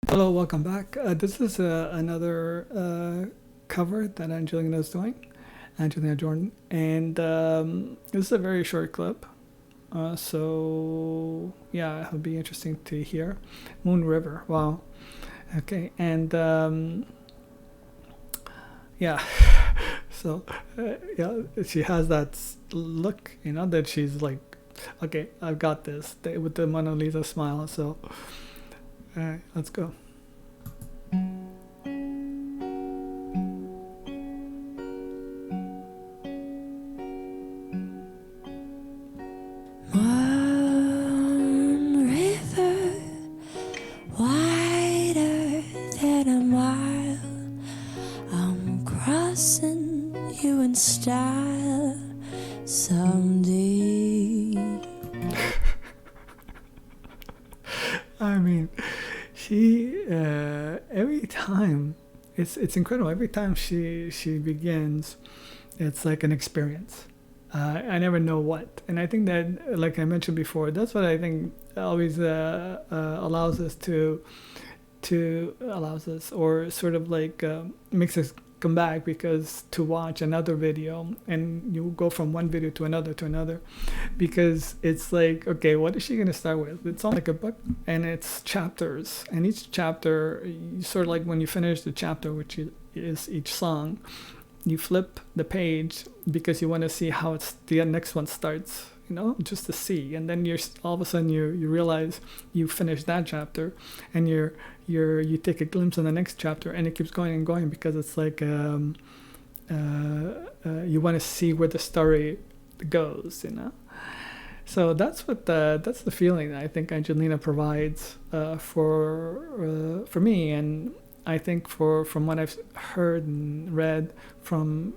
Hello, welcome back. This is another cover that Angelina is doing, Angelina Jordan, and this is a very short clip. So yeah, it'll be interesting to hear. Moon River, wow. Okay, and yeah, so yeah, she has that look, that she's like, okay, I've got this with the Mona Lisa smile. So, all right, let's go. One river wider than a mile, I'm crossing you in style someday. I mean, she every time it's incredible. Every time she begins, it's like an experience. I never know what, and I think that, like I mentioned before, that's what I think always allows us allows us, or sort of like makes us come back, because to watch another video, and you go from one video to another, because it's like, okay, what is she going to start with? It's all like a book, and it's chapters, and each chapter, you sort of like when you finish the chapter, which is each song, you flip the page because you want to see how the next one starts, just to see. And then you're all of a sudden you realize you finished that chapter, and you take a glimpse on the next chapter, and it keeps going and going, because it's like you want to see where the story goes. So that's that's the feeling that I think Angelina provides for me, and I think from what I've heard and read from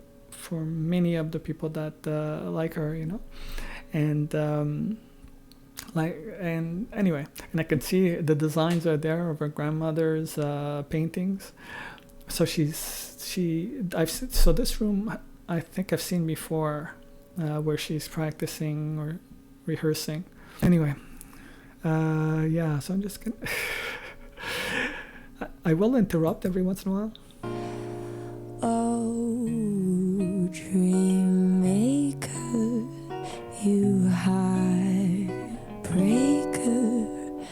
many of the people that like her, and and anyway, and I can see the designs are there of her grandmother's paintings. So so this room I think I've seen before, where she's practicing or rehearsing. Anyway, yeah. So I'm just gonna. I will interrupt every once in a while. Oh, dream maker, you heartbreaker,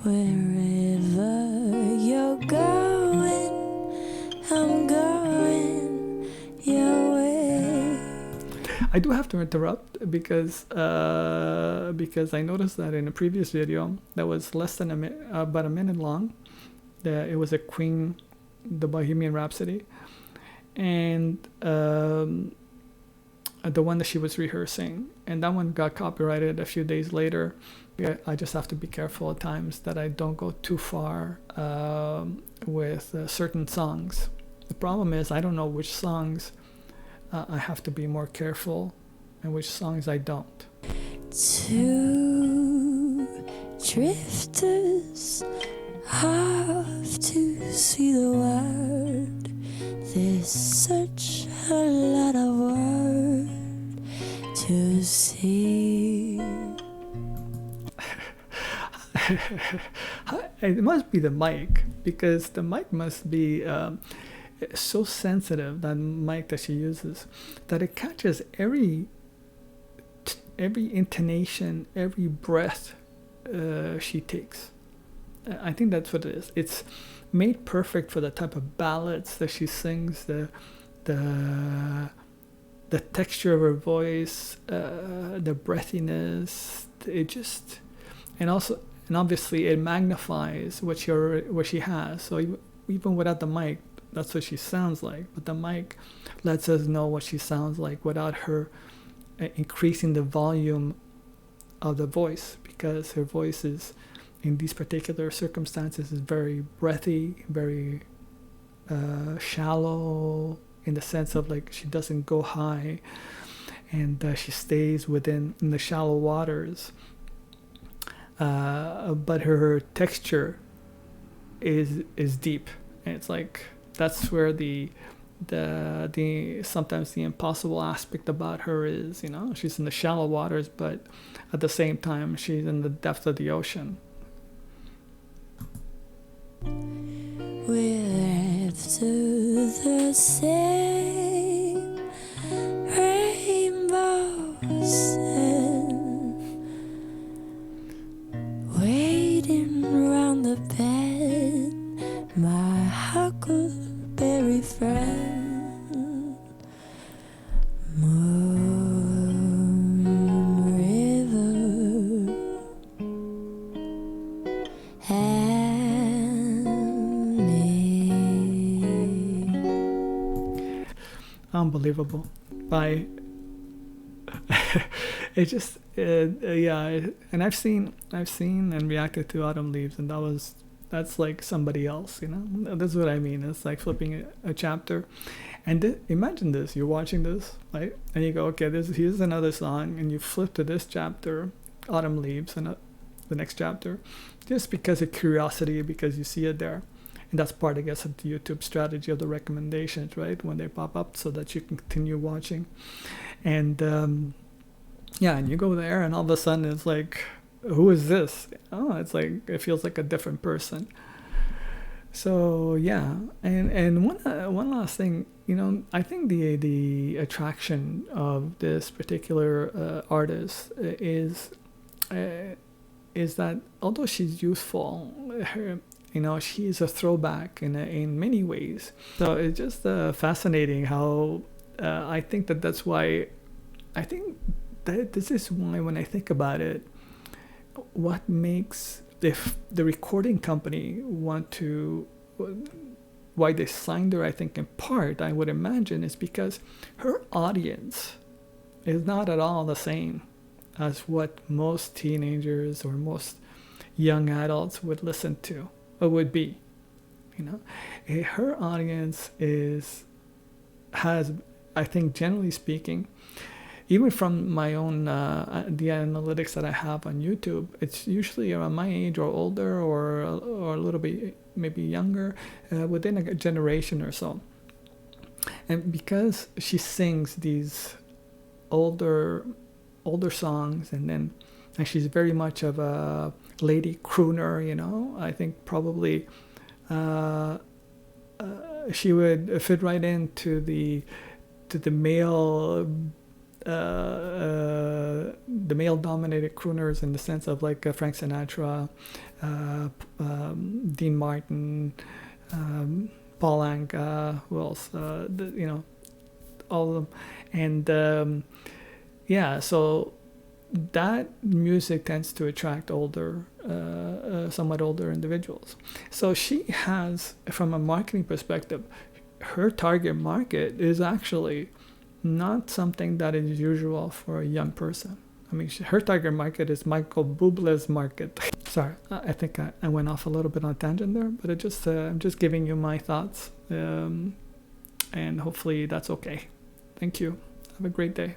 wherever you're going, I'm going your way. I do have to interrupt because I noticed that in a previous video that was less than about a minute long. It was a Queen, the Bohemian Rhapsody, and the one that she was rehearsing, and that one got copyrighted a few days later. I just have to be careful at times that I don't go too far with certain songs. The problem is I don't know which songs I have to be more careful and which songs I don't. Two drifters off to see the world. There's such a lot of world to see. It must be the mic, because the mic must be so sensitive, that mic that she uses, that it catches every intonation, every breath she takes. I think that's what it is. It's made perfect for the type of ballads that she sings, the texture of her voice, the breathiness. It just, and obviously it magnifies what she has. So even without the mic, that's what she sounds like. But the mic lets us know what she sounds like without her increasing the volume of the voice, because her voice is, in these particular circumstances, is very breathy, very shallow, in the sense of like she doesn't go high, and she stays in the shallow waters. But her texture is deep, and it's like that's where the sometimes the impossible aspect about her is. She's in the shallow waters, but at the same time she's in the depth of the ocean. to the same rainbows and waiting around the bed, my huckleberry friend. Moon River and me. Unbelievable. By it just yeah, and I've seen and reacted to Autumn Leaves, and that's like somebody else, you know. That's what I mean. It's like flipping a chapter. And imagine this: you're watching this, right? And you go, okay, here's another song, and you flip to this chapter, Autumn Leaves, and the next chapter, just because of curiosity, because you see it there. And that's part, I guess, of the YouTube strategy of the recommendations, right? When they pop up, so that you can continue watching. And yeah, and you go there, and all of a sudden it's like, who is this? Oh, it's like, it feels like a different person. So yeah, and one last thing, you know, I think the attraction of this particular artist is that although she's youthful, you know, she's a throwback in many ways. So it's just fascinating how I think that's why I think that this is why, when I think about it, what makes if the recording company why they signed her, I think in part, I would imagine, is because her audience is not at all the same as what most teenagers or most young adults would listen to or would be, you know. Her audience has, I think, generally speaking, even from my own the analytics that I have on YouTube, it's usually around my age or older, or a little bit maybe younger, within a generation or so. And because she sings these older songs, and she's very much of a lady crooner, you know, I think probably she would fit right into the male the male-dominated crooners, in the sense of like Frank Sinatra, Dean Martin, Paul Anka, who else? You know, all of them, and yeah. So that music tends to attract older, somewhat older individuals. So she has, from a marketing perspective, her target market is actually not something that is usual for a young person. I mean, her target market is Michael Bublé's market. Sorry, I think I went off a little bit on a tangent there, but I'm just giving you my thoughts, and hopefully that's okay. Thank you. Have a great day.